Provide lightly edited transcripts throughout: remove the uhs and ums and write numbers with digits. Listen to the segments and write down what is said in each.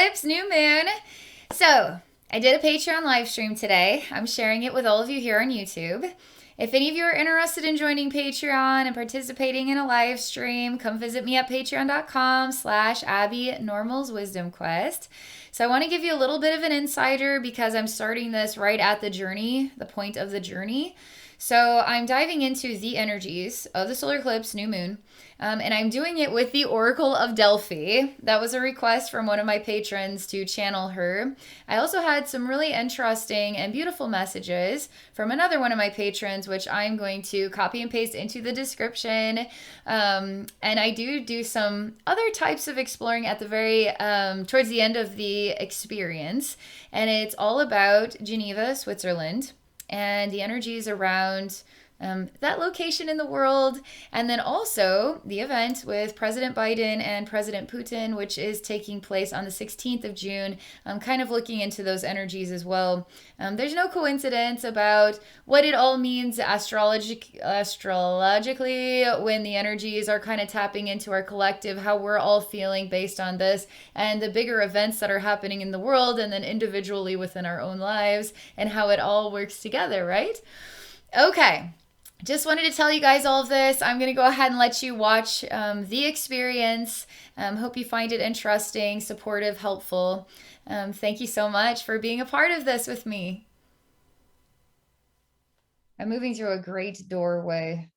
eclipse, new moon. So, I did a Patreon live stream today. I'm sharing it with all of you here on YouTube. If any of you are interested in joining Patreon and participating in a live stream, come visit me at patreon.com/Abbey Normal's Wisdom Quest. So I want to give you a little bit of an insider because I'm starting this right at the journey, the point of the journey. So I'm diving into the energies of the solar eclipse, new moon, and I'm doing it with the Oracle of Delphi. That was a request from one of my patrons to channel her. I also had some really interesting and beautiful messages from another one of my patrons, which I'm going to copy and paste into the description. And I do some other types of exploring at the very towards the end of the experience, and it's all about Geneva, Switzerland, and the energies around that location in the world. And then also the event with President Biden and President Putin, which is taking place on the 16th of June. I'm kind of looking into those energies as well. There's no coincidence about what it all means astrologically when the energies are kind of tapping into our collective, how we're all feeling based on this, and the bigger events that are happening in the world, and then individually within our own lives, and how it all works together, right? Okay. Just wanted to tell you guys all of this. I'm going to go ahead and let you watch the experience. Hope you find it interesting, supportive, helpful. Thank you so much for being a part of this with me. I'm moving through a great doorway.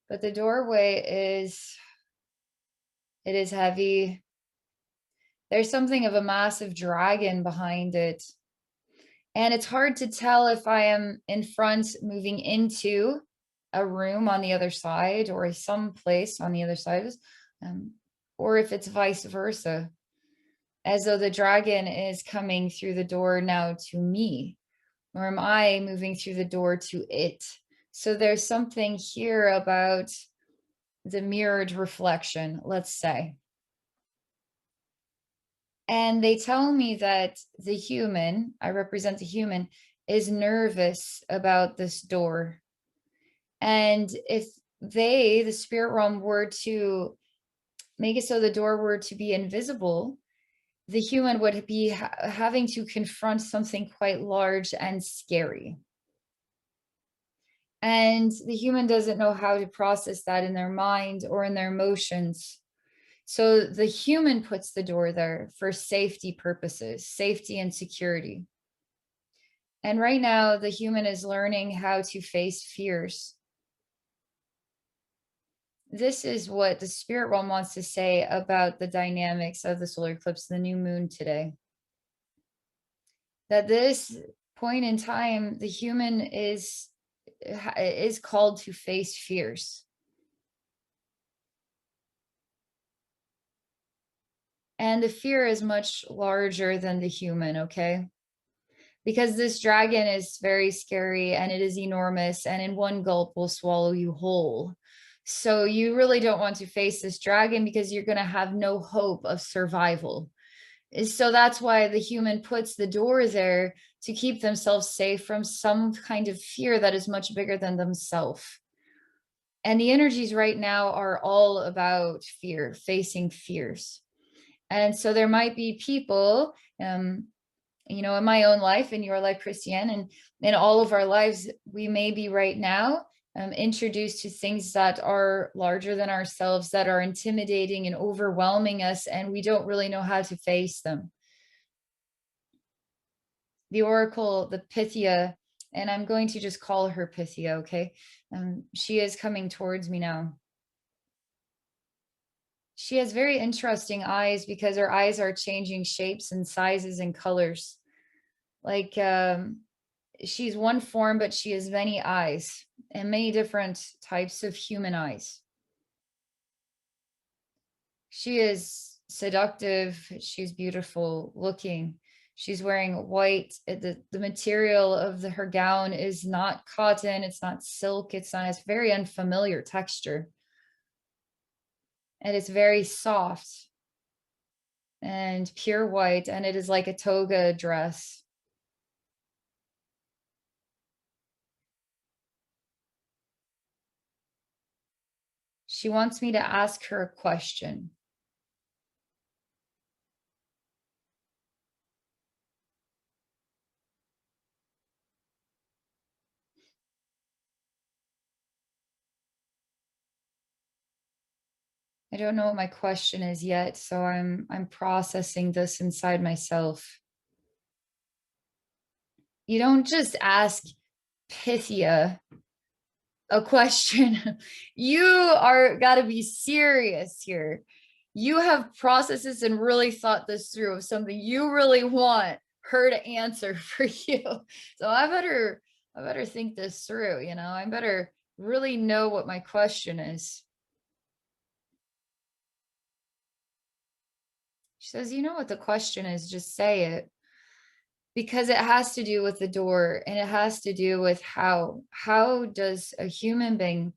But the doorway it is heavy. There's something of a massive dragon behind it. And it's hard to tell if I am in front moving into a room on the other side or some place on the other side, or if it's vice versa, as though the dragon is coming through the door now to me, or am I moving through the door to it? So there's something here about the mirrored reflection, let's say. And they tell me that the human, I represent the human, is nervous about this door. And if they, the spirit realm, were to make it so the door were to be invisible, the human would be having to confront something quite large and scary. And the human doesn't know how to process that in their mind or in their emotions. So the human puts the door there for safety purposes, safety and security. And right now, the human is learning how to face fears. This is what the spirit realm wants to say about the dynamics of the solar eclipse, the new moon today. That this point in time, the human is called to face fears. And the fear is much larger than the human, okay? Because this dragon is very scary and it is enormous, and in one gulp will swallow you whole. So you really don't want to face this dragon because you're going to have no hope of survival. So that's why the human puts the door there to keep themselves safe from some kind of fear that is much bigger than themselves. And the energies right now are all about fear, facing fears. And so there might be people, in my own life, in your life, CHRISTIANE, and in all of our lives, we may be right now introduced to things that are larger than ourselves, that are intimidating and overwhelming us, and we don't really know how to face them. The Oracle, the Pythia, and I'm going to just call her Pythia, okay? She is coming towards me now. She has very interesting eyes because her eyes are changing shapes and sizes and colors. Like she's one form, but she has many eyes and many different types of human eyes. She is seductive. She's beautiful looking. She's wearing white. The material of her gown is not cotton. It's not silk. It's very unfamiliar texture. And it's very soft and pure white. And it is like a toga dress. She wants me to ask her a question. I don't know what my question is yet, so I'm processing this inside myself. You don't just ask Pythia a question. You are got to be serious here. You have processed this and really thought this through of something you really want her to answer for you. So I better think this through, you know. I better really know what my question is. She says, "You know what the question is, just say it." Because it has to do with the door, and it has to do with how does a human being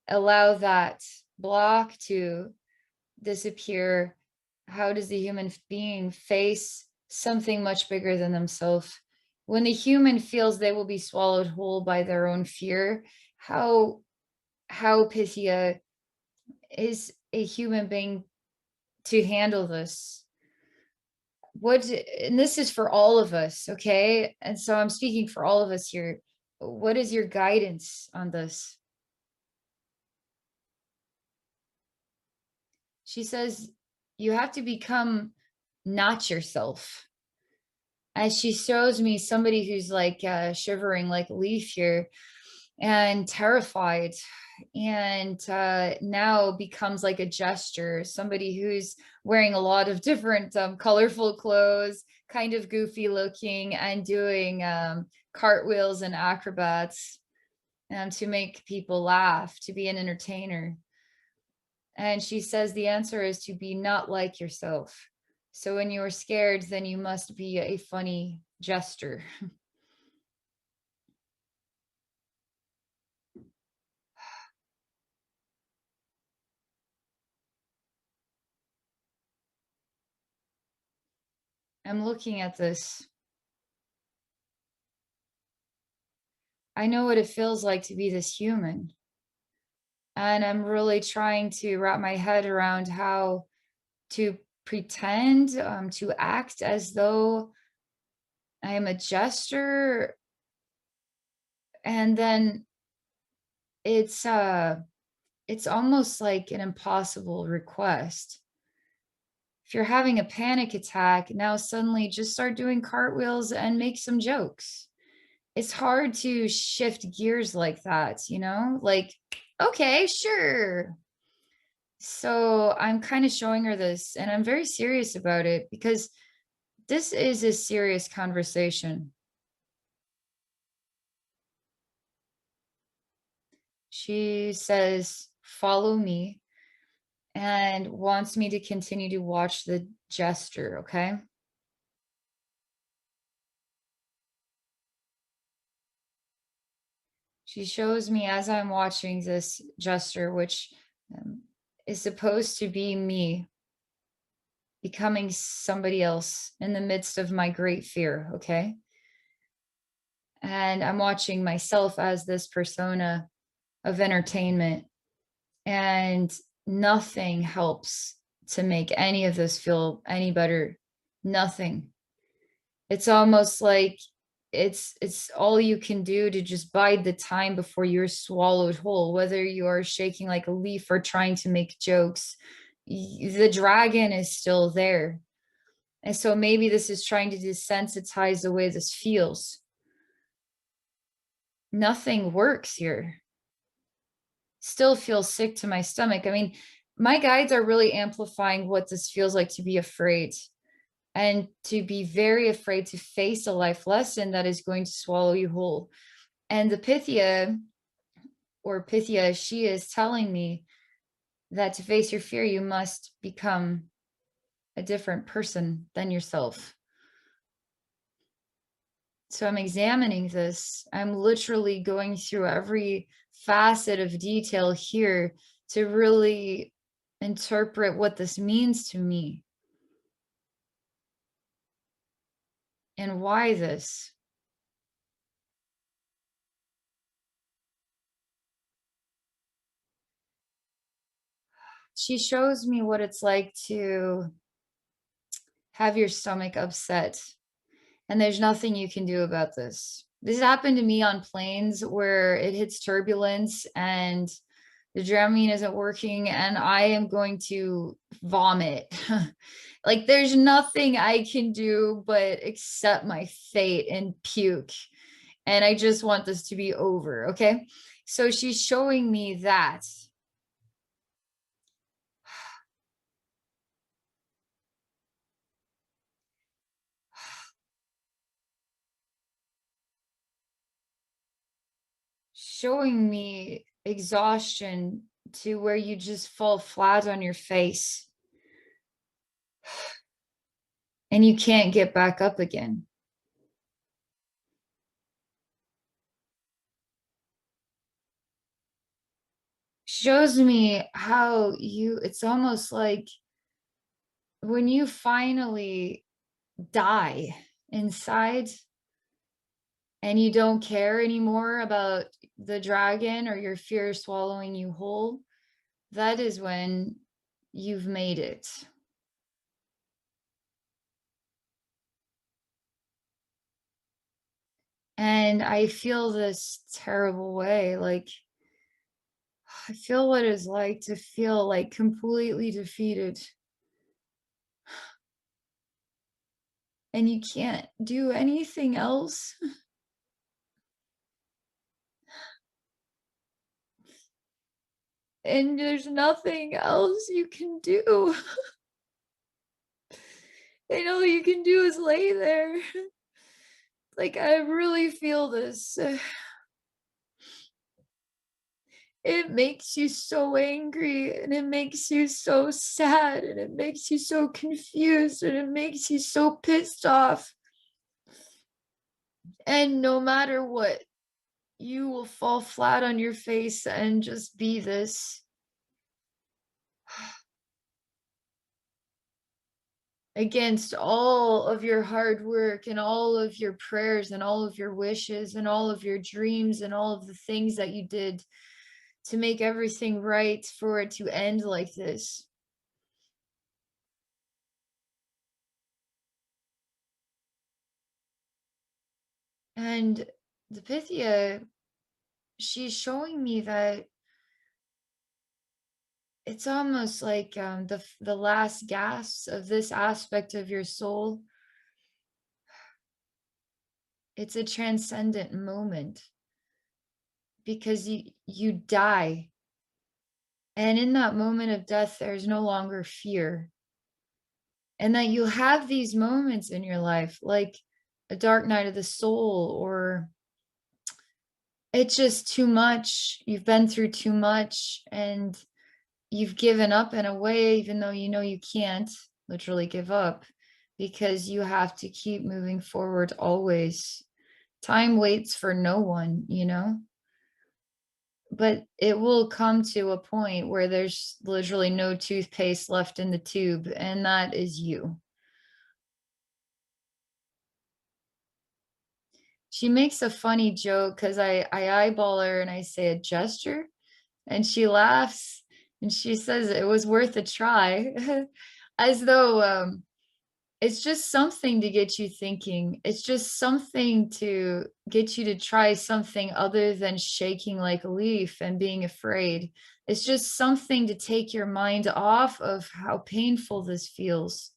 allow that block to disappear? How does the human being face something much bigger than themselves? When the human feels they will be swallowed whole by their own fear, how Pythia is a human being to handle this? What, and this is for all of us, okay? And so I'm speaking for all of us here. What is your guidance on this? She says, you have to become not yourself. As she shows me somebody who's like shivering like a leaf here and terrified, and now becomes like a gesture, somebody who's wearing a lot of different colorful clothes, kind of goofy looking, and doing cartwheels and acrobats to make people laugh, to be an entertainer. And she says the answer is to be not like yourself. So when you are scared, then you must be a funny jester. I'm looking at this. I know what it feels like to be this human. And I'm really trying to wrap my head around how to pretend to act as though I am a jester. And then it's it's almost like an impossible request. If you're having a panic attack, now suddenly just start doing cartwheels and make some jokes. It's hard to shift gears like that, you know? Like, okay, sure. So I'm kind of showing her this, and I'm very serious about it because this is a serious conversation. She says, follow me, and wants me to continue to watch the gesture, okay? She shows me as I'm watching this gesture, which um, is supposed to be me becoming somebody else in the midst of my great fear, okay? And I'm watching myself as this persona of entertainment, and nothing helps to make any of this feel any better. Nothing. It's almost like it's all you can do to just bide the time before you're swallowed whole, whether you are shaking like a leaf or trying to make jokes. The dragon is still there. And so maybe this is trying to desensitize the way this feels. Nothing works here. Still feel sick to my stomach. I mean, my guides are really amplifying what this feels like to be afraid, and to be very afraid to face a life lesson that is going to swallow you whole. And the Pythia, she is telling me that to face your fear, you must become a different person than yourself. So I'm examining this. I'm literally going through every facet of detail here to really interpret what this means to me and why this. She shows me what it's like to have your stomach upset, and there's nothing you can do about this. This happened to me on planes where it hits turbulence and the Dramamine isn't working and I am going to vomit. Like there's nothing I can do but accept my fate and puke. And I just want this to be over, okay? So she's showing me that. Showing me exhaustion to where you just fall flat on your face and you can't get back up again. Shows me how it's almost like when you finally die inside and you don't care anymore about the dragon or your fear swallowing you whole, that is when you've made it. And I feel this terrible way, like I feel what it's like to feel like completely defeated and you can't do anything else. And there's nothing else you can do. And all you can do is lay there. Like, I really feel this. It makes you so angry and it makes you so sad and it makes you so confused and it makes you so pissed off. And no matter what, you will fall flat on your face and just be this. Against all of your hard work and all of your prayers and all of your wishes and all of your dreams and all of the things that you did to make everything right for it to end like this. And the Pythia, she's showing me that it's almost like the last gasps of this aspect of your soul. It's a transcendent moment because you die. And in that moment of death, there's no longer fear. And that you have these moments in your life, like a dark night of the soul, or it's just too much. You've been through too much and you've given up in a way, even though you know you can't literally give up because you have to keep moving forward always. Time waits for no one, you know? But it will come to a point where there's literally no toothpaste left in the tube, and that is you. She makes a funny joke because I eyeball her and I say a gesture, and she laughs and she says it was worth a try, as though it's just something to get you thinking. It's just something to get you to try something other than shaking like a leaf and being afraid. It's just something to take your mind off of how painful this feels.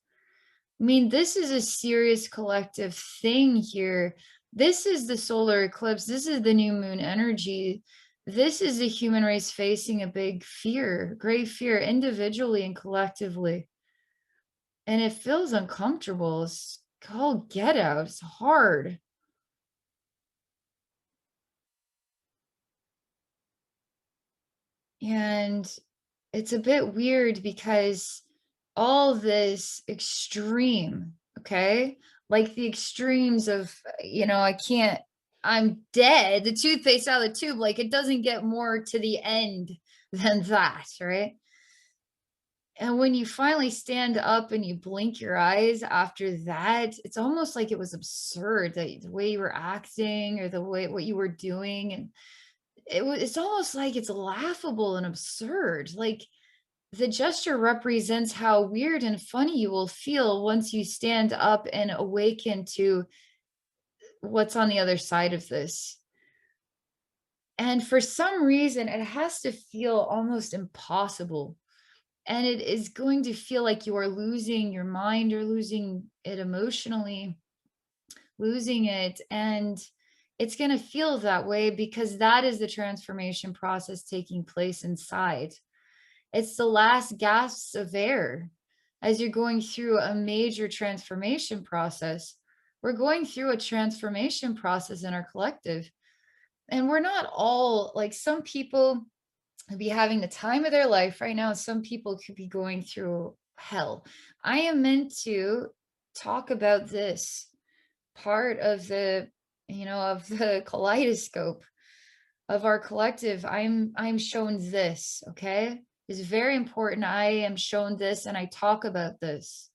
I mean, this is a serious collective thing here. This is the solar eclipse. This is the new moon energy. This is the human race facing a big fear, great fear, individually and collectively. And it feels uncomfortable. It's called get out. It's hard. And it's a bit weird because all this extreme, okay? Like the extremes of, I can't, I'm dead, the toothpaste out of the tube, like it doesn't get more to the end than that, right? And when you finally stand up and you blink your eyes after that, it's almost like it was absurd that the way you were acting or the way what you were doing. And it's almost like it's laughable and absurd. Like The gesture represents how weird and funny you will feel once you stand up and awaken to what's on the other side of this. And for some reason, it has to feel almost impossible. And it is going to feel like you are losing your mind or losing it emotionally, losing it. And it's going to feel that way because that is the transformation process taking place inside. It's the last gasps of air as you're going through a major transformation process. We're going through a transformation process in our collective. And we're not all like some people could be having the time of their life right now. Some people could be going through hell. I am meant to talk about this part of of the kaleidoscope of our collective. I'm shown this, okay? It's very important. I am shown this and I talk about this.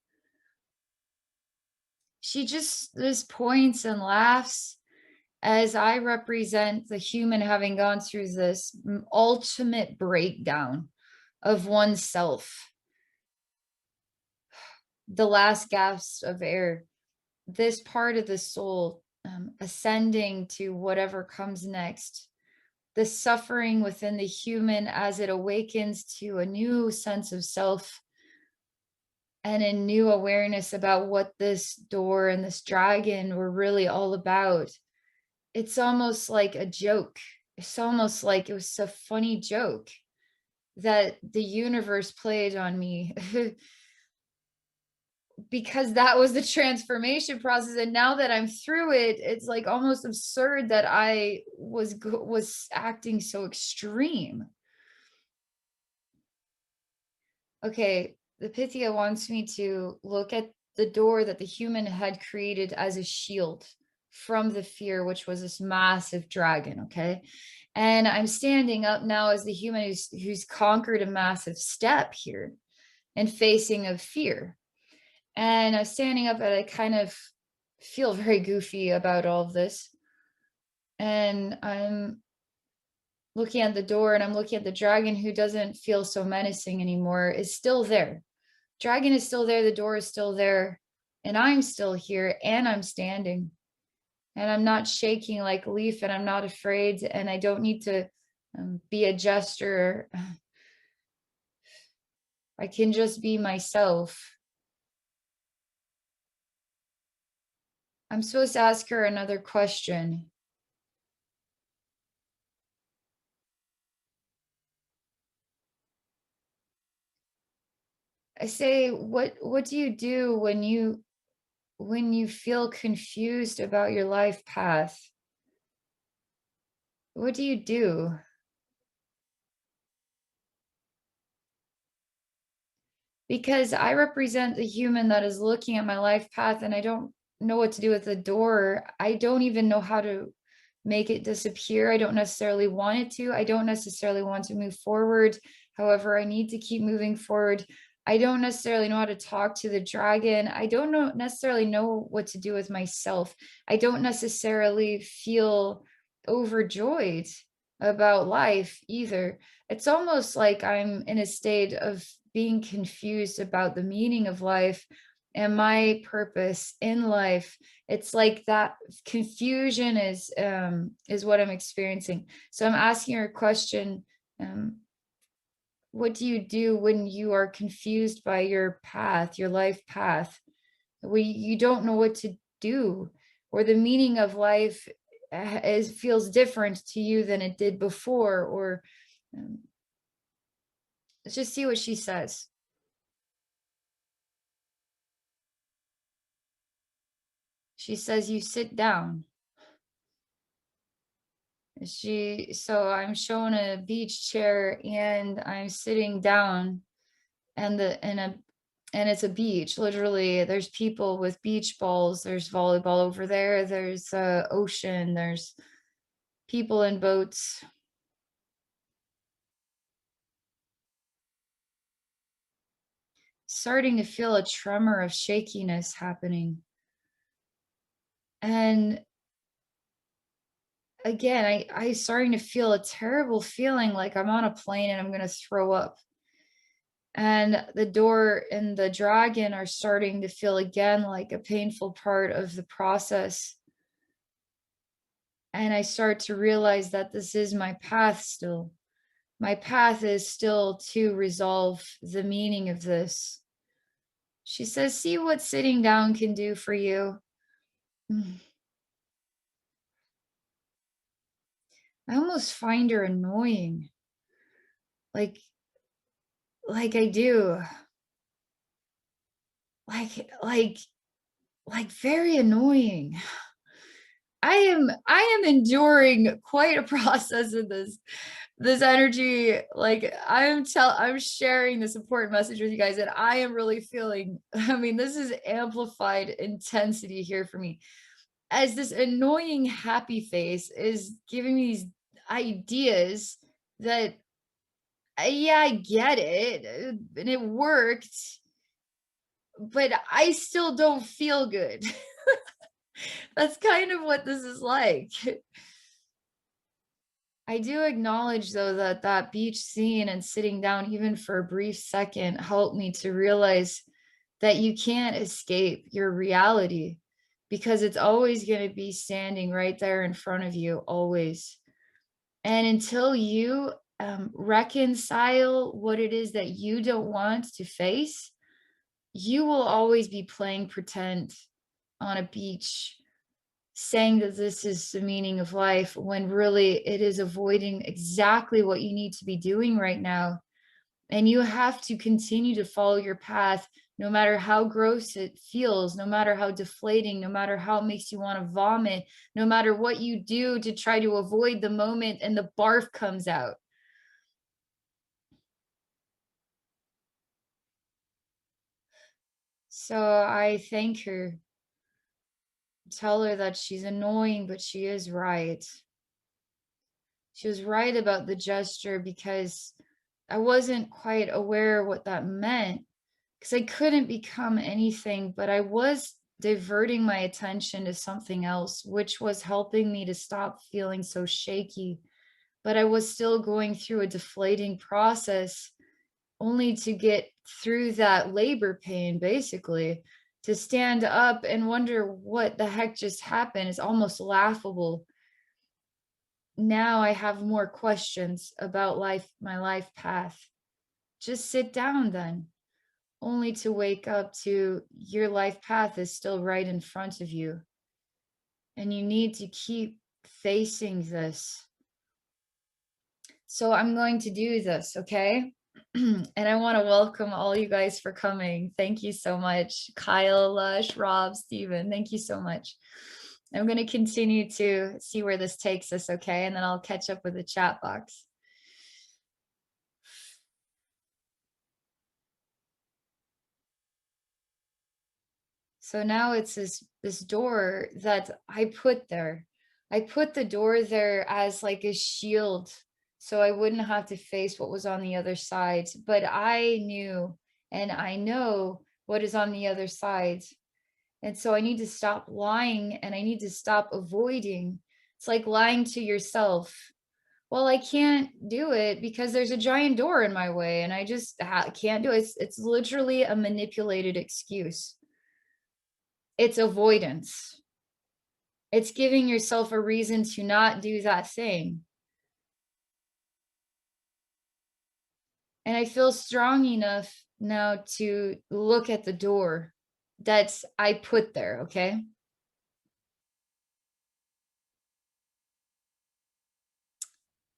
She just points and laughs as I represent the human having gone through this ultimate breakdown of oneself, the last gasps of air, this part of the soul ascending to whatever comes next, the suffering within the human as it awakens to a new sense of self and a new awareness about what this door and this dragon were really all about. It's almost like a joke. It's almost like it was a funny joke that the universe played on me because that was the transformation process. And now that I'm through it, it's like almost absurd that I was acting so extreme. Okay, the Pythia wants me to look at the door that the human had created as a shield from the fear, which was this massive dragon. Okay. And I'm standing up now as the human who's conquered a massive step here and facing of fear. And I'm standing up and I kind of feel very goofy about all of this. And I'm looking at the door and I'm looking at the dragon who doesn't feel so menacing anymore, is still there. Dragon is still there, the door is still there, and I'm still here and I'm standing. And I'm not shaking like a leaf and I'm not afraid and I don't need to be a jester. I can just be myself. I'm supposed to ask her another question. I say, what do you do when you feel confused about your life path? What do you do? Because I represent the human that is looking at my life path and I don't know what to do with the door. I don't even know how to make it disappear. I don't necessarily want it to. I don't necessarily want to move forward. However, I need to keep moving forward. I don't necessarily know how to talk to the dragon. I don't necessarily know what to do with myself. I don't necessarily feel overjoyed about life either. It's almost like I'm in a state of being confused about the meaning of life and my purpose in life. It's like that confusion is what I'm experiencing. So I'm asking her a question. What do you do when you are confused by your path, your life path? You don't know what to do, or the meaning of life feels different to you than it did before, or um, let's just see what she says. She says, you sit down. So I'm shown a beach chair and I'm sitting down and and it's a beach. Literally, there's people with beach balls, there's volleyball over there, there's ocean, there's people in boats. Starting to feel a tremor of shakiness happening. And again, I starting to feel a terrible feeling like I'm on a plane and I'm gonna throw up. And the door and the dragon are starting to feel again like a painful part of the process. And I start to realize that this is my path still. My path is still to resolve the meaning of this. She says, see what sitting down can do for you. I almost find her annoying. Like, like I do. Like, like, like very annoying. I am enduring quite a process of this energy. Like I'm sharing this important message with you guys that I am really feeling. I mean, this is amplified intensity here for me, as this annoying happy face is giving me these ideas that yeah, I get it, and it worked, but I still don't feel good. That's kind of what this is like. I do acknowledge, though, that that beach scene and sitting down, even for a brief second, helped me to realize that you can't escape your reality because it's always going to be standing right there in front of you, always. And until you reconcile what it is that you don't want to face, you will always be playing pretend on a beach, saying that this is the meaning of life when really it is avoiding exactly what you need to be doing right now. And you have to continue to follow your path, no matter how gross it feels, no matter how deflating, no matter how it makes you want to vomit, no matter what you do to try to avoid the moment and the barf comes out. So I thank her, tell her that she's annoying, but she is right. She was right about the gesture because I wasn't quite aware what that meant because I couldn't become anything, but I was diverting my attention to something else, which was helping me to stop feeling so shaky. But I was still going through a deflating process only to get through that labor pain, basically. To stand up and wonder what the heck just happened is almost laughable. Now I have more questions about life, my life path. Just sit down then, only to wake up to your life path is still right in front of you. And you need to keep facing this. So I'm going to do this, okay? And I want to welcome all you guys for coming. Thank you so much. Kyle, Lush, Rob, Steven, thank you so much. I'm going to continue to see where this takes us, okay? And then I'll catch up with the chat box. So now it's this door that I put there. I put the door there as like a shield so I wouldn't have to face what was on the other side. But I knew and I know what is on the other side. And so I need to stop lying and I need to stop avoiding. It's like lying to yourself. Well, I can't do it because there's a giant door in my way and I just can't do it. It's literally a manipulated excuse. It's avoidance. It's giving yourself a reason to not do that thing. And I feel strong enough now to look at the door that I put there, okay?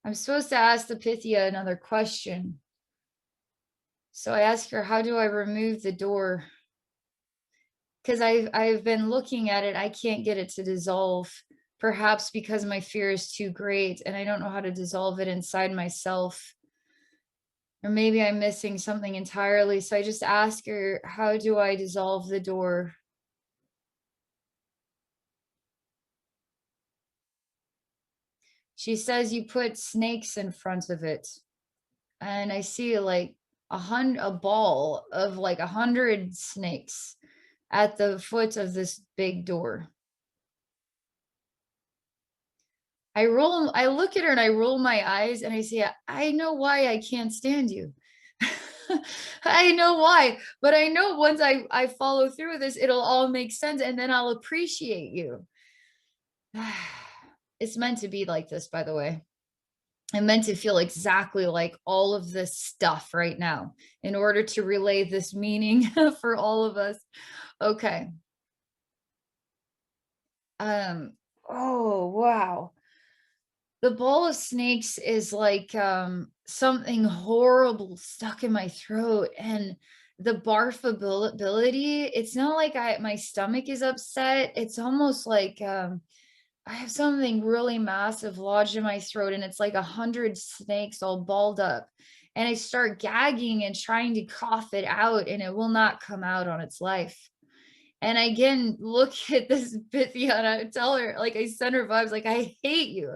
I'm supposed to ask the Pythia another question. So I ask her, how do I remove the door? Because I've been looking at it, I can't get it to dissolve. Perhaps because my fear is too great and I don't know how to dissolve it inside myself. Or maybe I'm missing something entirely. So I just ask her, how do I dissolve the door? She says you put snakes in front of it. And I see like a ball of like 100 snakes at the foot of this big door. I look at her and I roll my eyes and I say, I know why I can't stand you. I know why, but I know once I follow through with this, it'll all make sense and then I'll appreciate you. It's meant to be like this, by the way. I'm meant to feel exactly like all of this stuff right now in order to relay this meaning for all of us. Okay. Um, oh wow. The ball of snakes is like something horrible stuck in my throat and the barf ability, it's not like my stomach is upset. It's almost like I have something really massive lodged in my throat and it's like 100 snakes all balled up. And I start gagging and trying to cough it out and it will not come out on its life. And I again look at this Pythia and I tell her, like I send her vibes like, I hate you.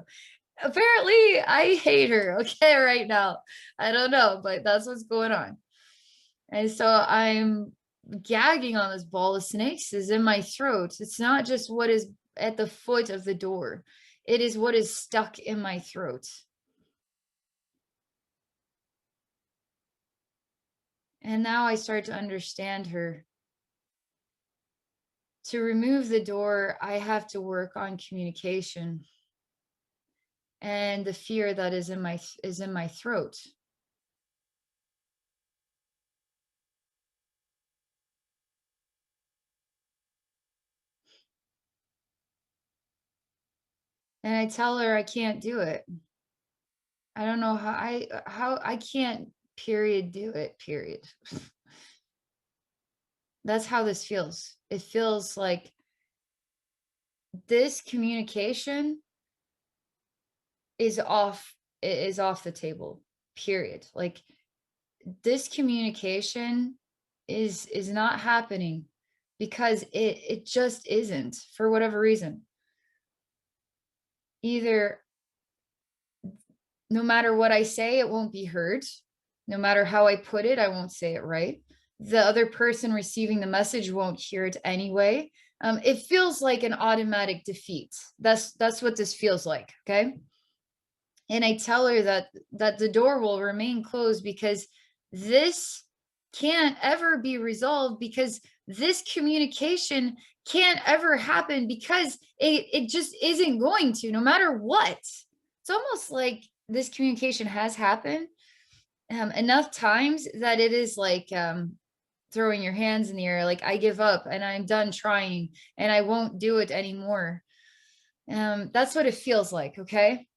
Apparently I hate her, okay, right now. I don't know, but that's what's going on. And so I'm gagging on this ball of snakes is in my throat. It's not just what is at the foot of the door. It is what is stuck in my throat. And now I start to understand her. To remove the door, I have to work on communication and the fear that is in my throat. And I tell her I can't do it. I don't know how I can't period do it, period. That's how this feels. It feels like this communication is off the table, period. Like this communication is not happening because it just isn't for whatever reason. Either no matter what I say, it won't be heard. No matter how I put it, I won't say it right. The other person receiving the message won't hear it anyway. It feels like an automatic defeat. That's what this feels like. Okay. And I tell her that the door will remain closed because this can't ever be resolved because this communication can't ever happen because it just isn't going to, no matter what. It's almost like this communication has happened enough times that it is like throwing your hands in the air, like I give up and I'm done trying and I won't do it anymore. That's what it feels like. Okay.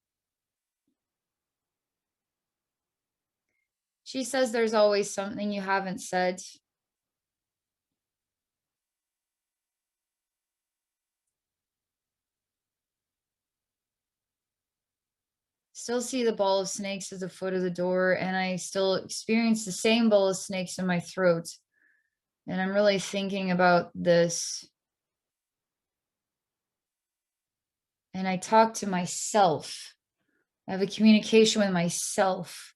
She says there's always something you haven't said. Still see the ball of snakes at the foot of the door, and I still experience the same ball of snakes in my throat. And I'm really thinking about this. And I talk to myself. I have a communication with myself.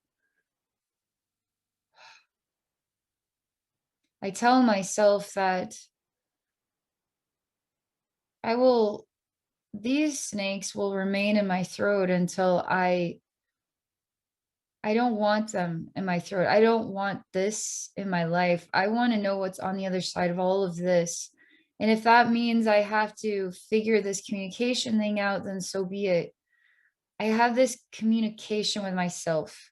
I tell myself that these snakes will remain in my throat until I don't want them in my throat. I don't want this in my life. I want to know what's on the other side of all of this. And if that means I have to figure this communication thing out, then so be it. I have this communication with myself.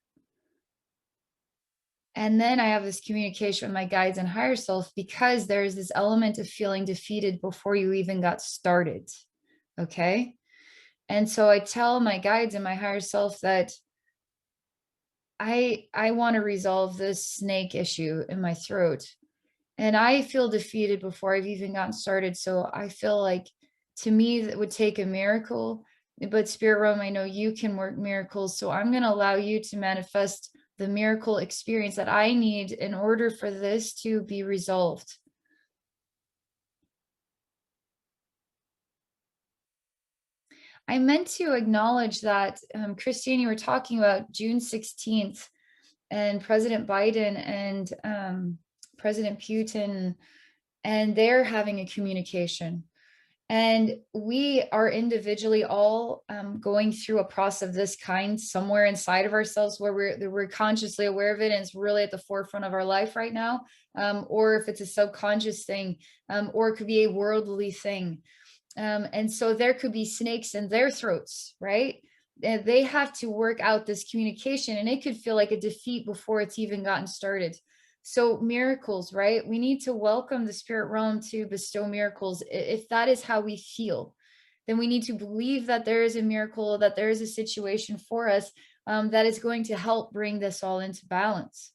And then I have this communication with my guides and higher self because there's this element of feeling defeated before you even got started. Okay. And so I tell my guides and my higher self that I want to resolve this snake issue in my throat. And I feel defeated before I've even gotten started. So I feel like to me that would take a miracle. But Spirit Realm, I know you can work miracles. So I'm going to allow you to manifest the miracle experience that I need in order for this to be resolved. I meant to acknowledge that, Christiane, you were talking about June 16th and President Biden and President Putin, and they're having a communication. And we are individually all going through a process of this kind somewhere inside of ourselves where we're consciously aware of it and it's really at the forefront of our life right now. Or if it's a subconscious thing, or it could be a worldly thing. And so there could be snakes in their throats, right? And they have to work out this communication, and it could feel like a defeat before it's even gotten started. So miracles, right? We need to welcome the spirit realm to bestow miracles. If that is how we feel, then we need to believe that there is a miracle, that there is a situation for us, that is going to help bring this all into balance,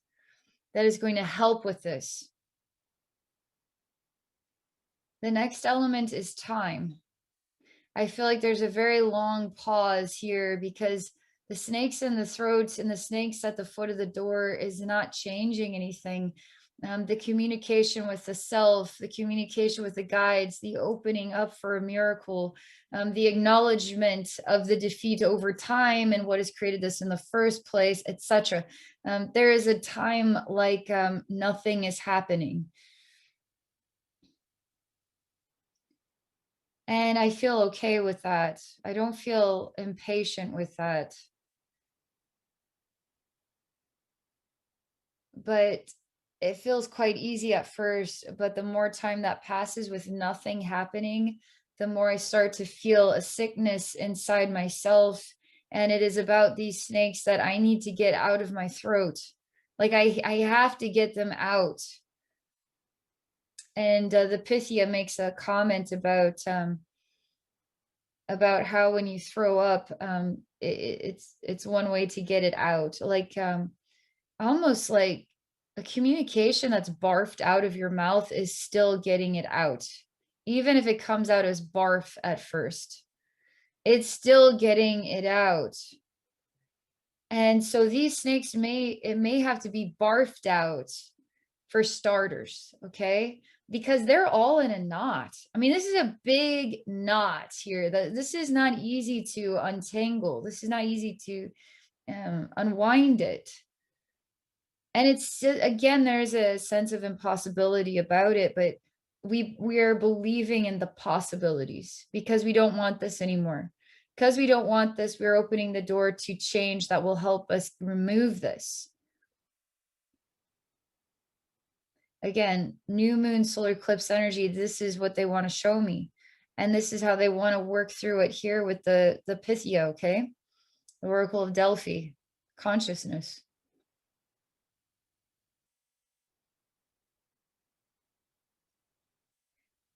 that is going to help with this. The next element is time. I feel like there's a very long pause here because the snakes in the throats and the snakes at the foot of the door is not changing anything. The communication with the self, the communication with the guides, the opening up for a miracle, the acknowledgement of the defeat over time and what has created this in the first place, etc. There is a time like nothing is happening. And I feel okay with that. I don't feel impatient with that. But it feels quite easy at first, but the more time that passes with nothing happening, the more I start to feel a sickness inside myself. And it is about these snakes that I need to get out of my throat. Like I have to get them out. And the Pythia makes a comment about how when you throw up, it's one way to get it out. Like almost like a communication that's barfed out of your mouth is still getting it out. Even if it comes out as barf at first, it's still getting it out. And so these snakes may have to be barfed out for starters, okay? Because they're all in a knot. I mean, this is a big knot here. This is not easy to untangle. This is not easy to unwind it. And it's again, there's a sense of impossibility about it, but we are believing in the possibilities because we don't want this anymore. Because we don't want this, we're opening the door to change that will help us remove this. Again, new moon, solar eclipse energy, this is what they want to show me. And this is how they want to work through it here with the Pythia, okay? The Oracle of Delphi, consciousness.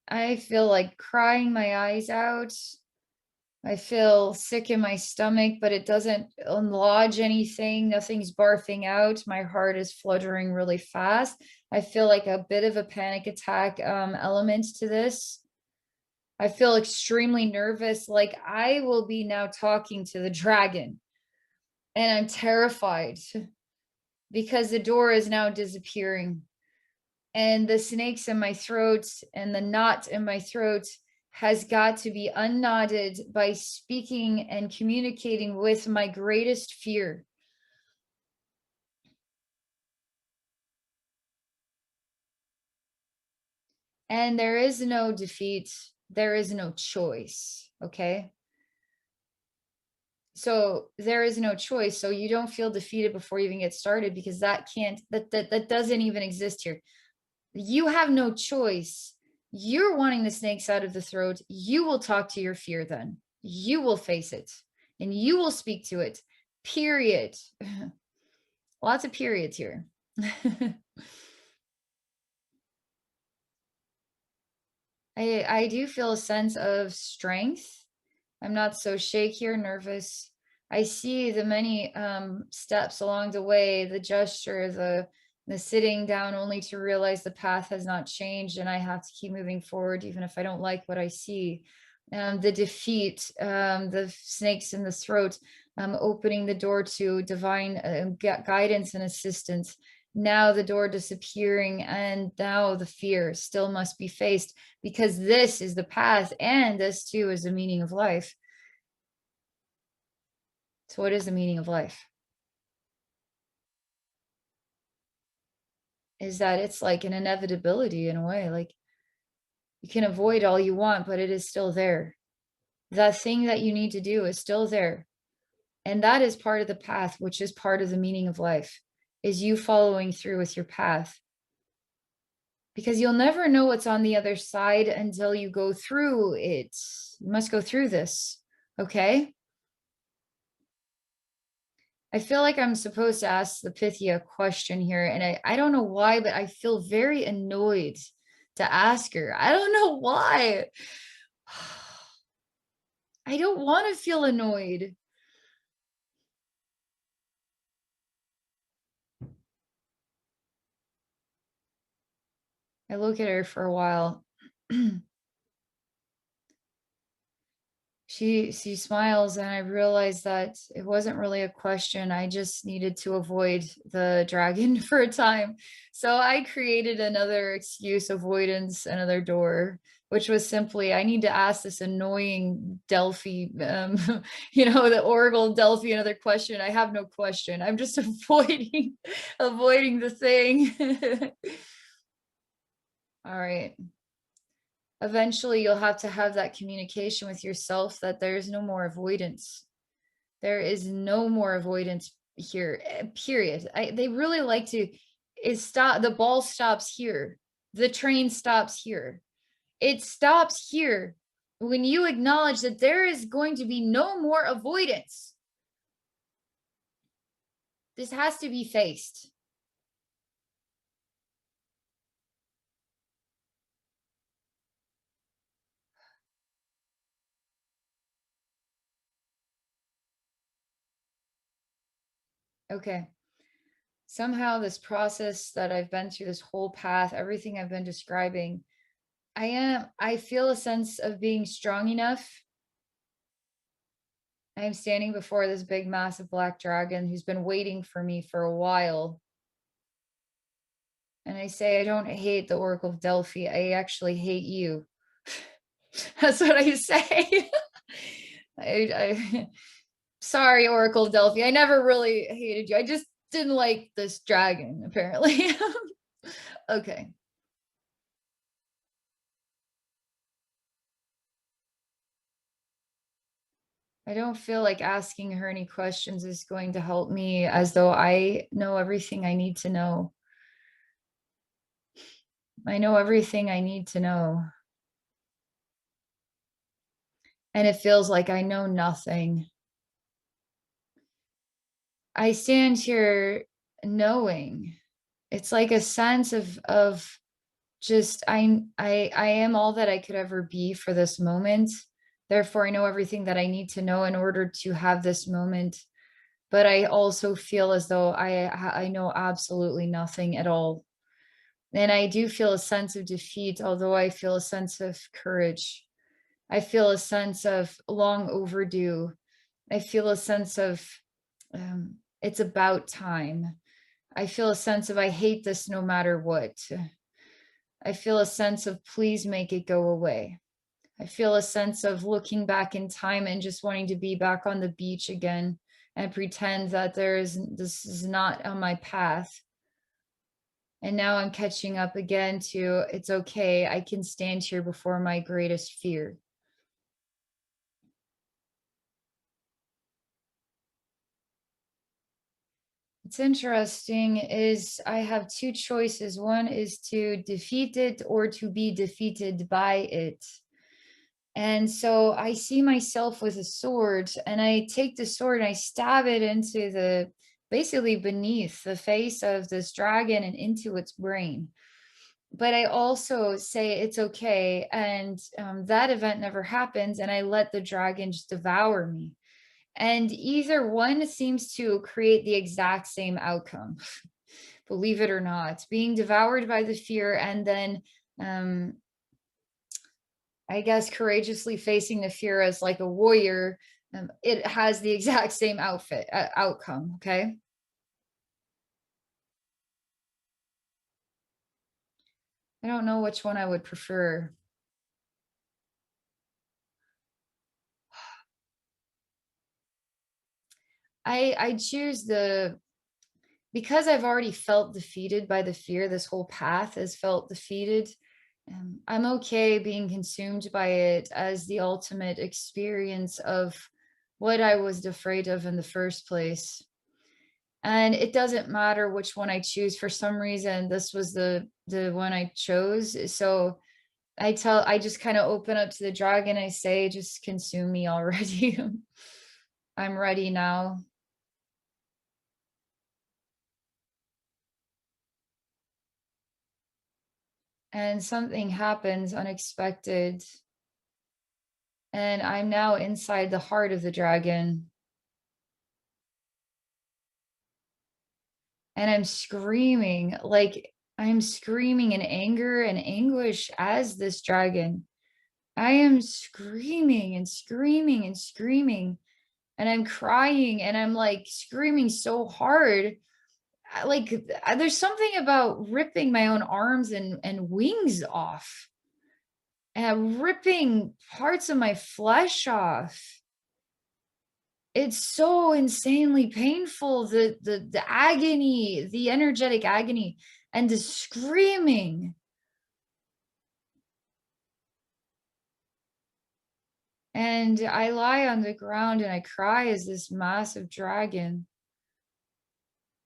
I feel like crying my eyes out. I feel sick in my stomach, but it doesn't lodge anything. Nothing's barfing out. My heart is fluttering really fast. I feel like a bit of a panic attack element to this. I feel extremely nervous, like I will be now talking to the dragon. And I'm terrified because the door is now disappearing. And the snakes in my throat and the knot in my throat has got to be unknotted by speaking and communicating with my greatest fear. And there is no defeat. There is no choice. Okay. So there is no choice. So you don't feel defeated before you even get started because that doesn't even exist here. You have no choice. You're wanting the snakes out of the throat. You will talk to your fear then. You will face it and you will speak to it. Period. Lots of periods here. I do feel a sense of strength. I'm not so shaky or nervous. I see the many steps along the way, the gesture, the sitting down only to realize the path has not changed and I have to keep moving forward even if I don't like what I see. The defeat, the snakes in the throat, opening the door to divine guidance and assistance. Now the door disappearing, and now the fear still must be faced because this is the path, and this too is the meaning of life. So, what is the meaning of life? Is that it's like an inevitability in a way, like You can avoid all you want, but it is still there. That thing that you need to do is still there. And that is part of the path, which is part of the meaning of life, is you following through with your path. Because you'll never know what's on the other side until you go through it. You must go through this, okay? I feel like I'm supposed to ask the Pythia a question here, and I don't know why, but I feel very annoyed to ask her. I don't know why. I don't want to feel annoyed. I look at her for a while. She smiles, and I realize that it wasn't really a question. I just needed to avoid the dragon for a time. So I created another excuse, avoidance, another door, which was simply I need to ask this annoying Delphi, the Oracle of Delphi another question. I have no question. I'm just avoiding the thing. All right. Eventually you'll have to have that communication with yourself that there's no more avoidance. There is no more avoidance here, period. They really like to stop. The ball stops here. The train stops here. It stops here when you acknowledge that there is going to be no more avoidance. This has to be faced. Okay. Somehow this process that I've been through, this whole path, everything I've been describing, I feel a sense of being strong enough. I am standing before this big, massive black dragon who's been waiting for me for a while. And I say, I don't hate the Oracle of Delphi. I actually hate you. That's what I say. I sorry, Oracle of Delphi. I never really hated you. I just didn't like this dragon, apparently. Okay. I don't feel like asking her any questions is going to help me, as though I know everything I need to know. I know everything I need to know. And it feels like I know nothing. I stand here knowing. It's like a sense of just I am all that I could ever be for this moment. Therefore, I know everything that I need to know in order to have this moment. But I also feel as though I know absolutely nothing at all. And I do feel a sense of defeat, although I feel a sense of courage. I feel a sense of long overdue. I feel a sense of it's about time. I feel a sense of I hate this no matter what. I feel a sense of please make it go away. I feel a sense of looking back in time and just wanting to be back on the beach again and pretend that this is not on my path. And now I'm catching up again to it's okay. I can stand here before my greatest fear. It's interesting is I have two choices. One is to defeat it or to be defeated by it. And so I see myself with a sword, and I take the sword and I stab it into basically beneath the face of this dragon and into its brain. But I also say it's okay. And that event never happens. And I let the dragon just devour me. And either one seems to create the exact same outcome, believe it or not, being devoured by the fear and then, I guess, courageously facing the fear as like a warrior. It has the exact same outcome. Okay. I don't know which one I would prefer. I choose because I've already felt defeated by the fear. This whole path has felt defeated. I'm okay being consumed by it as the ultimate experience of what I was afraid of in the first place. And it doesn't matter which one I choose. For some reason, this was the one I chose. So I just kind of open up to the dragon. I say, just consume me already. I'm ready now. And something happens unexpected. And I'm now inside the heart of the dragon. And I'm screaming in anger and anguish as this dragon. I am screaming and screaming and screaming, and I'm crying and I'm like screaming so hard. There's something about ripping my own arms and wings off and ripping parts of my flesh off. It's so insanely painful, the agony, the energetic agony, and the screaming. And I lie on the ground and I cry as this massive dragon.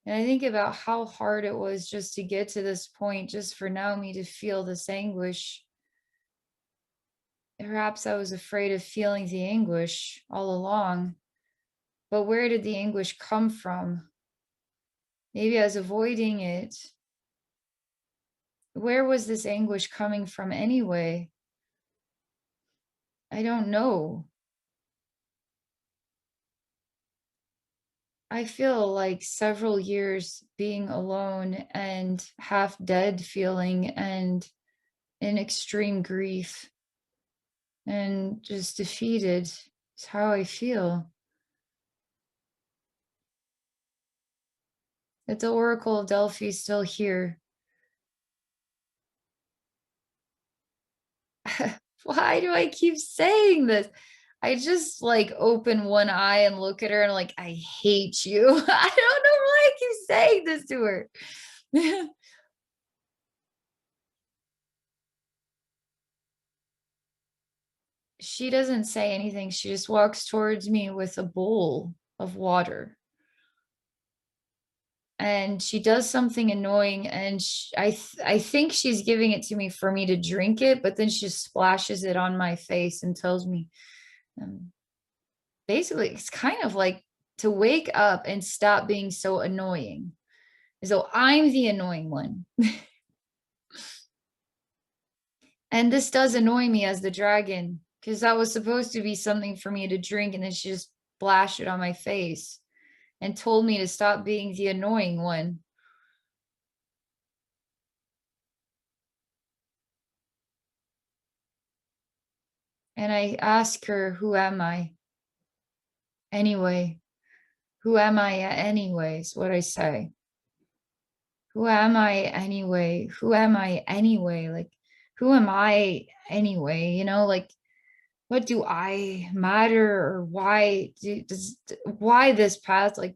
And I think about how hard it was just to get to this point, just for now me to feel this anguish. Perhaps I was afraid of feeling the anguish all along. But where did the anguish come from? Maybe I was avoiding it. Where was this anguish coming from anyway? I don't know. I feel like several years being alone and half dead feeling and in extreme grief and just defeated is how I feel. That the Oracle of Delphi is still here. Why do I keep saying this? I just like open one eye and look at her and like, I hate you. I don't know why I keep saying this to her. She doesn't say anything. She just walks towards me with a bowl of water. And she does something annoying, and I think she's giving it to me for me to drink it, but then she just splashes it on my face and tells me, um, basically, it's kind of like to wake up and stop being so annoying. So I'm the annoying one. And this does annoy me as the dragon, because that was supposed to be something for me to drink, and then she just splashed it on my face and told me to stop being the annoying one. And I ask her, who am I anyway? Who am I anyways? What I say. Who am I anyway? Who am I anyway? Like, who am I anyway? You know, like, what do I matter, or why this path? Like,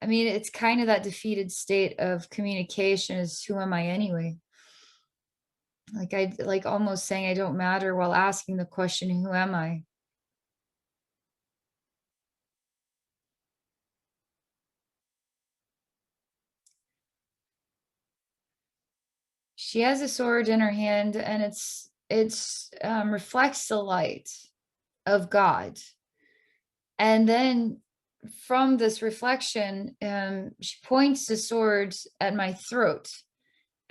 I mean, it's kind of that defeated state of communication is who am I anyway? Like I like almost saying I don't matter while asking the question, who am I? She has a sword in her hand, and it's reflects the light of God. And then from this reflection, she points the sword at my throat.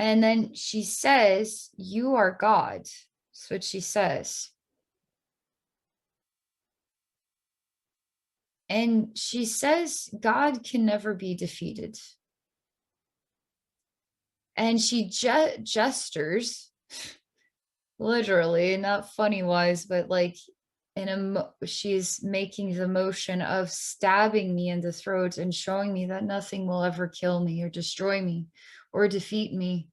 And then she says, "You are God." That's what she says. And she says, God can never be defeated. And she gestures, literally, not funny wise, but like she's making the motion of stabbing me in the throat and showing me that nothing will ever kill me or destroy me or defeat me.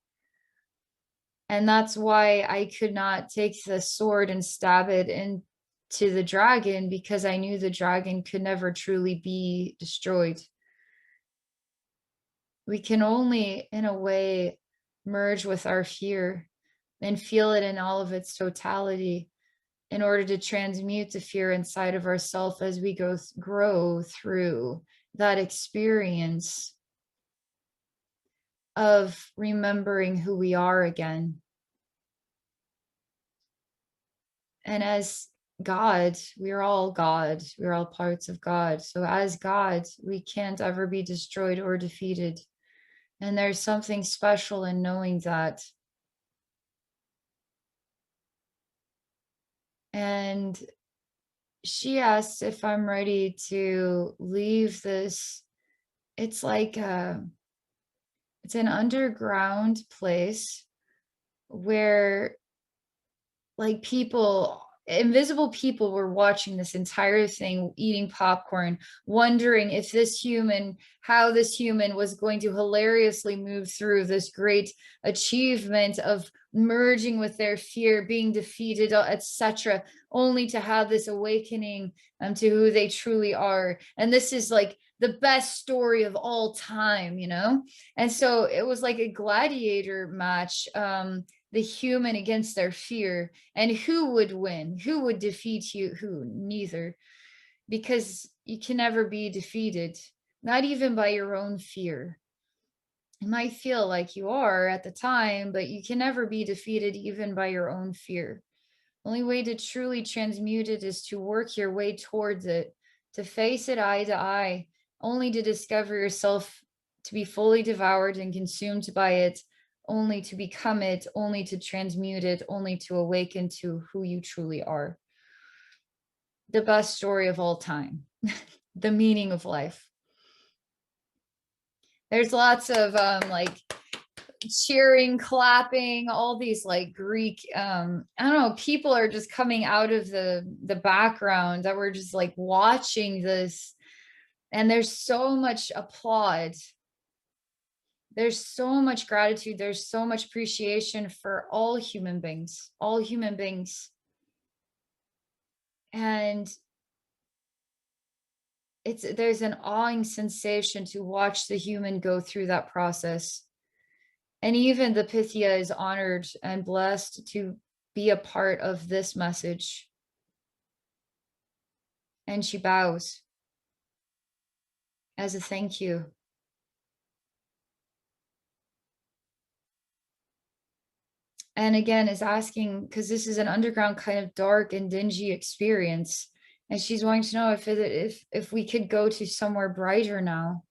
And that's why I could not take the sword and stab it into the dragon, because I knew the dragon could never truly be destroyed. We can only, in a way, merge with our fear and feel it in all of its totality in order to transmute the fear inside of ourselves as we grow through that experience of remembering who we are again. And as God, we're all God, we're all parts of God. So as God, we can't ever be destroyed or defeated. And there's something special in knowing that. And she asked if I'm ready to leave this. It's like it's an underground place where like people, invisible people were watching this entire thing, eating popcorn, wondering if this human, how this human was going to hilariously move through this great achievement of merging with their fear, being defeated, etc., only to have this awakening to who they truly are. And this is like the best story of all time, you know? And so it was like a gladiator match, the human against their fear, and who would win, who would defeat you, who? Neither, because you can never be defeated, not even by your own fear. It might feel like you are at the time, but you can never be defeated even by your own fear. The only way to truly transmute it is to work your way towards it, to face it eye to eye, only to discover yourself to be fully devoured and consumed by it, only to become it, only to transmute it, only to awaken to who you truly are. The best story of all time, the meaning of life. There's lots of like cheering, clapping, all these like Greek, I don't know, people are just coming out of the background that were just like watching this, and there's so much applaud. There's so much gratitude. There's so much appreciation for all human beings, all human beings. And there's an awing sensation to watch the human go through that process. And even the Pythia is honored and blessed to be a part of this message. And she bows as a thank you. And again, is asking, because this is an underground kind of dark and dingy experience. And she's wanting to know if we could go to somewhere brighter now.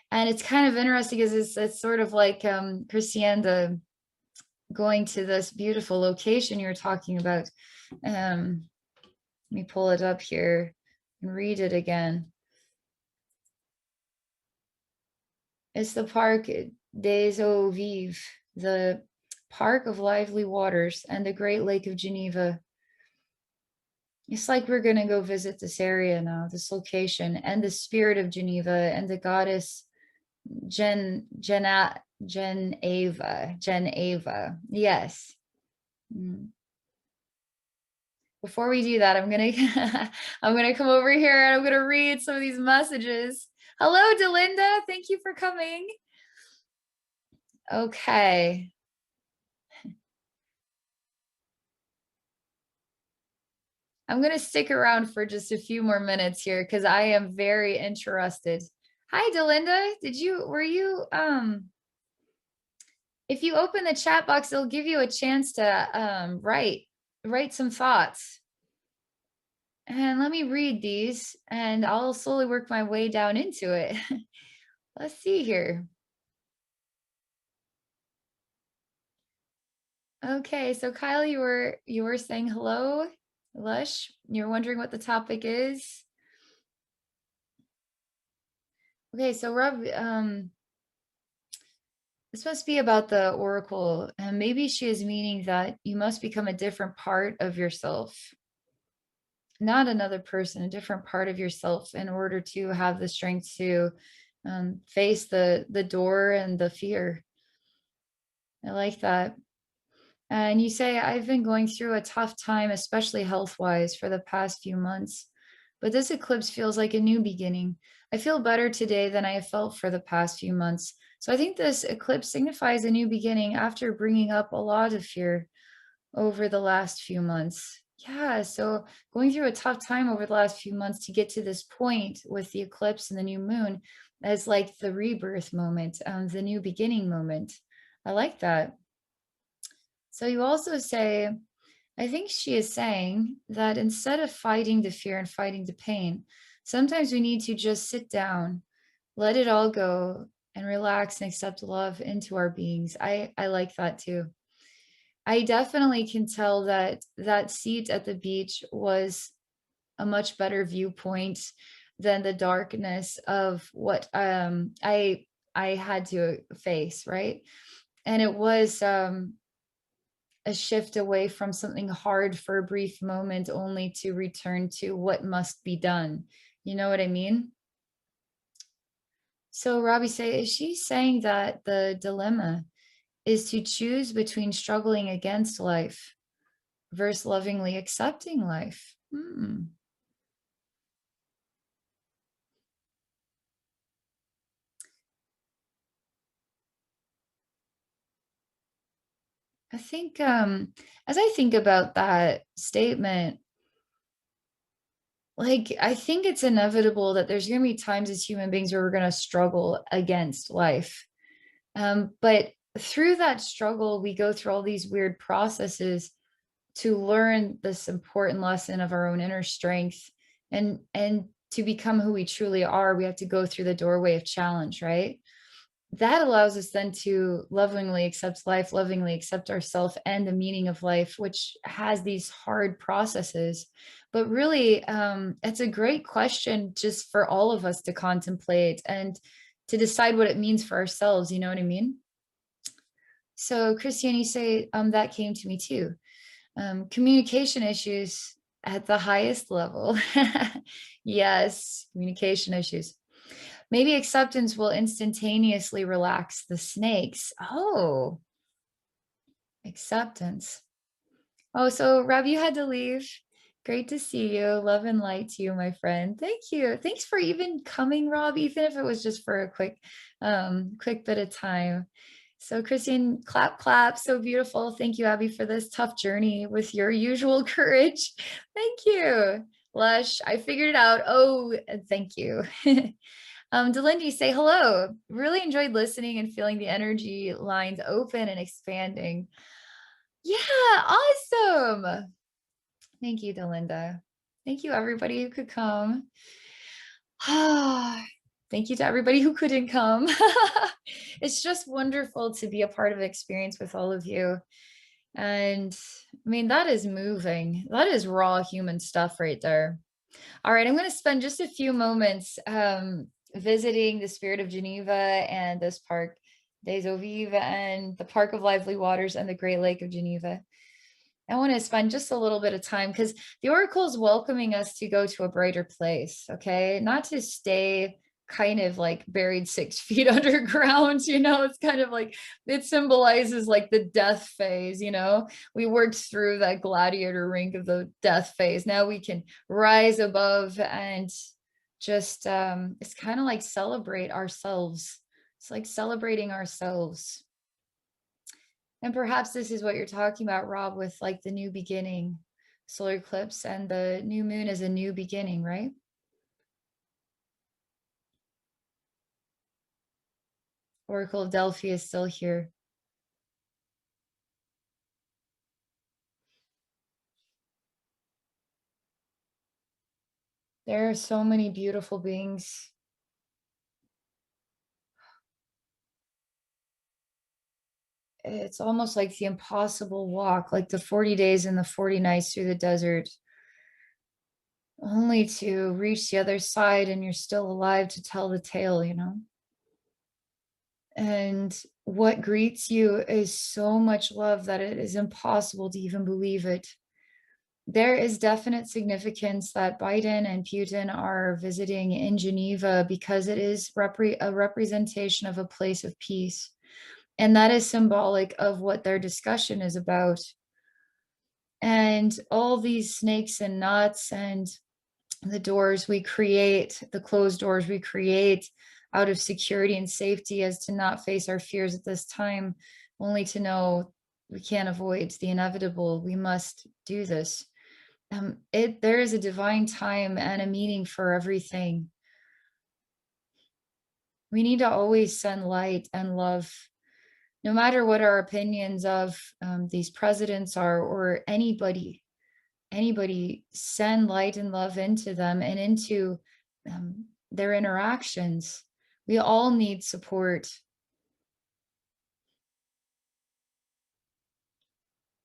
And it's kind of interesting because it's sort of like CHRISTIANE going to this beautiful location you're talking about. Let me pull it up here and read it again. It's the Parc des Eaux Vives, the Park of Lively Waters, and the Great Lake of Geneva. It's like we're going to go visit this area now, this location, and the spirit of Geneva and the goddess Geneva. Yes. Before we do that, I'm gonna come over here and I'm gonna read some of these messages. Hello, Delinda. Thank you for coming. Okay. I'm going to stick around for just a few more minutes here because I am very interested. Hi, Delinda. If you open the chat box, it'll give you a chance to write some thoughts. And let me read these and I'll slowly work my way down into it. Let's see here. Okay, so Kyle, you were saying hello. Lush, you're wondering what the topic is. Okay, so Rob, this must be about the Oracle, and maybe she is meaning that you must become a different part of yourself, not another person, a different part of yourself in order to have the strength to face the door and the fear. I like that. And you say, I've been going through a tough time, especially health-wise, for the past few months. But this eclipse feels like a new beginning. I feel better today than I have felt for the past few months. So I think this eclipse signifies a new beginning after bringing up a lot of fear. over the last few months. Yeah, so going through a tough time over the last few months to get to this point with the eclipse and the new moon as like the rebirth moment, the new beginning moment. I like that. So you also say, I think she is saying that instead of fighting the fear and fighting the pain, sometimes we need to just sit down, let it all go, and relax and accept love into our beings. I like that too. I definitely can tell that that seat at the beach was a much better viewpoint than the darkness of what I had to face, right? And it was a shift away from something hard for a brief moment only to return to what must be done. You know what I mean? So Robbie say, is she saying that the dilemma is to choose between struggling against life versus lovingly accepting life? I think as I think about that statement, like I think it's inevitable that there's going to be times as human beings where we're going to struggle against life. But through that struggle, we go through all these weird processes to learn this important lesson of our own inner strength and to become who we truly are, we have to go through the doorway of challenge, right? That allows us then to lovingly accept life, lovingly accept ourselves and the meaning of life, which has these hard processes. But really, it's a great question just for all of us to contemplate and to decide what it means for ourselves. You know what I mean? So, Christiane, you say that came to me too. Communication issues at the highest level. Yes, communication issues. Maybe acceptance will instantaneously relax the snakes. Oh, acceptance. Oh, so Rob, you had to leave. Great to see you. Love and light to you, my friend. Thank you. Thanks for even coming, Rob, even if it was just for a quick bit of time. So Christine, clap, clap. So beautiful. Thank you, Abby, for this tough journey with your usual courage. Thank you. Lush, I figured it out. Oh, and thank you. Delindy, say hello. Really enjoyed listening and feeling the energy lines open and expanding. Yeah, awesome. Thank you, Delinda. Thank you, everybody who could come. Thank you to everybody who couldn't come. It's just wonderful to be a part of an experience with all of you. And I mean, that is moving. That is raw human stuff right there. All right, I'm going to spend just a few moments visiting the Spirit of Geneva and this park, Des Eaux Vives, and the Park of Lively Waters and the Great Lake of Geneva. I want to spend just a little bit of time because the Oracle is welcoming us to go to a brighter place, okay? Not to stay kind of like buried 6 feet underground, it's kind of like it symbolizes like the death phase, we worked through that gladiator rink of the death phase. Now we can rise above and just it's kind of like celebrate ourselves. It's like celebrating ourselves. And perhaps this is what you're talking about, Rob, with like the new beginning, solar eclipse, and the new moon is a new beginning, right? Oracle of Delphi is still here. There are so many beautiful beings. It's almost like the impossible walk, like the 40 days and the 40 nights through the desert, only to reach the other side and you're still alive to tell the tale. And what greets you is so much love that it is impossible to even believe it. There is definite significance that Biden and Putin are visiting in Geneva because it is a representation of a place of peace. And that is symbolic of what their discussion is about. And all these snakes and nuts and the doors we create, the closed doors we create out of security and safety as to not face our fears at this time, only to know We can't avoid the inevitable. We must do this. There is a divine time and a meaning for everything. We need to always send light and love, no matter what our opinions of these presidents are, or anybody, send light and love into them and into their interactions. We all need support.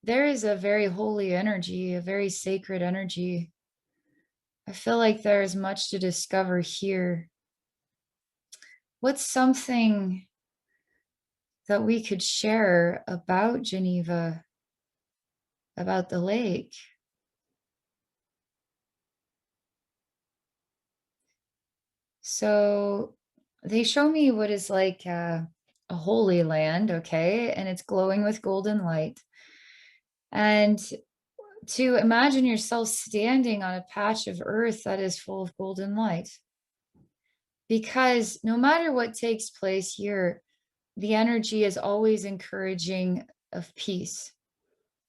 There is a very holy energy, a very sacred energy. I feel like there is much to discover here. What's something that we could share about Geneva, about the lake? So they show me what is like a holy land, okay? And it's glowing with golden light. And to imagine yourself standing on a patch of earth that is full of golden light. Because no matter what takes place here, the energy is always encouraging of peace,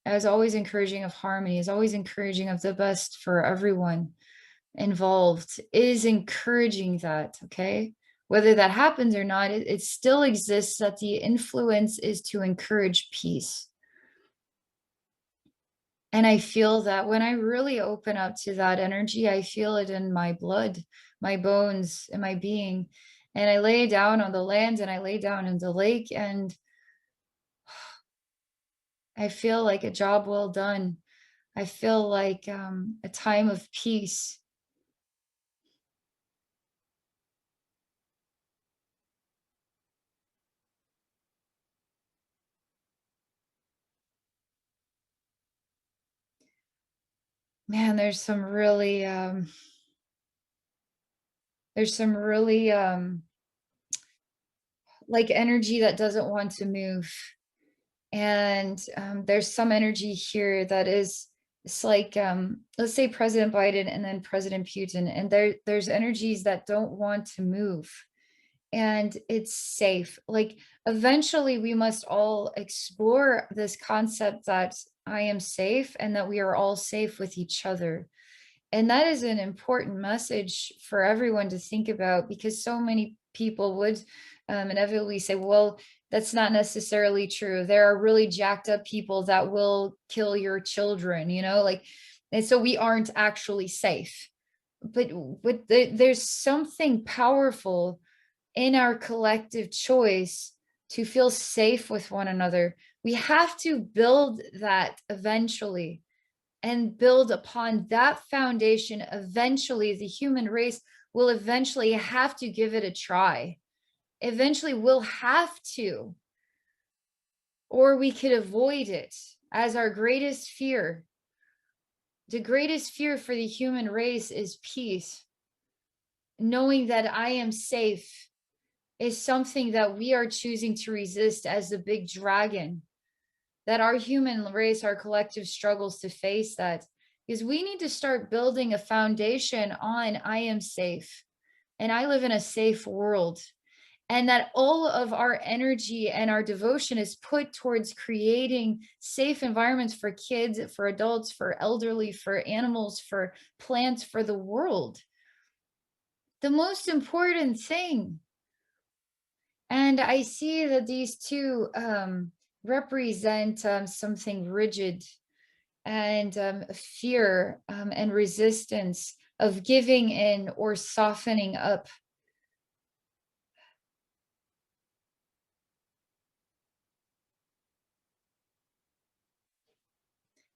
is always encouraging of harmony, is always encouraging of the best for everyone involved, is encouraging that, okay? Whether that happens or not, it still exists, that the influence is to encourage peace. And I feel that when I really open up to that energy, I feel it in my blood, my bones, and my being. And I lay down on the land and I lay down in the lake, and I feel like a job well done. I feel like a time of peace. Man, there's some really like energy that doesn't want to move. And there's some energy here that is, it's like let's say President Biden and then President Putin, and there's energies that don't want to move, and it's safe. Like eventually we must all explore this concept that I am safe and that we are all safe with each other. And that is an important message for everyone to think about, because so many people would inevitably say, well, that's not necessarily true. There are really jacked up people that will kill your children, like, and so we aren't actually safe. But there's something powerful in our collective choice to feel safe with one another. We have to build that eventually, and build upon that foundation. Eventually, the human race will eventually have to give it a try. Eventually, we'll have to, or we could avoid it as our greatest fear. The greatest fear for the human race is peace. Knowing that I am safe is something that we are choosing to resist as the big dragon, that our human race, our collective struggles to face that, because we need to start building a foundation on I am safe and I live in a safe world, and that all of our energy and our devotion is put towards creating safe environments for kids, for adults, for elderly, for animals, for plants, for the world. The most important thing. And I see that these two represent something rigid, and fear and resistance of giving in or softening up.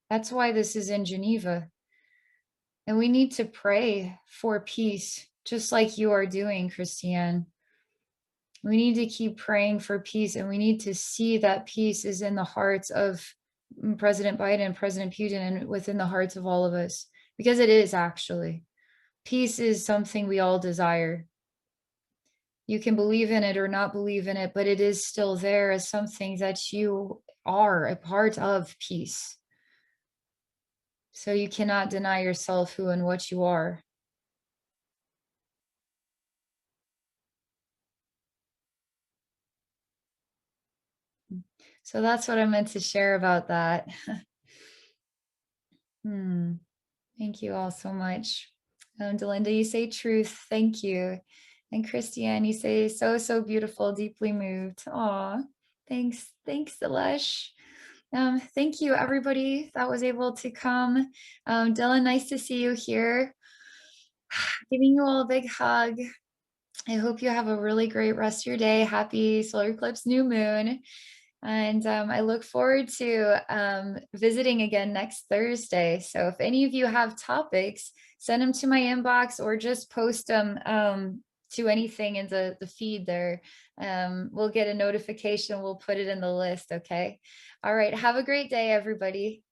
That's why this is in Geneva. And we need to pray for peace, just like you are doing, Christiane. We need to keep praying for peace, and we need to see that peace is in the hearts of President Biden and President Putin, and within the hearts of all of us, because it is actually. Peace is something we all desire. You can believe in it or not believe in it, but it is still there as something that you are a part of peace. So you cannot deny yourself who and what you are. So that's what I meant to share about that. Hmm. Thank you all so much. Delinda, you say truth. Thank you. And Christiane, you say so, so beautiful, deeply moved. Aw, thanks. Thanks, Delesh. Thank you, everybody that was able to come. Dylan, nice to see you here. Giving you all a big hug. I hope you have a really great rest of your day. Happy solar eclipse new moon. And I look forward to visiting again next Thursday. So if any of you have topics, send them to my inbox or just post them to anything in the feed there. We'll get a notification. We'll put it in the list. Okay. All right. Have a great day, everybody.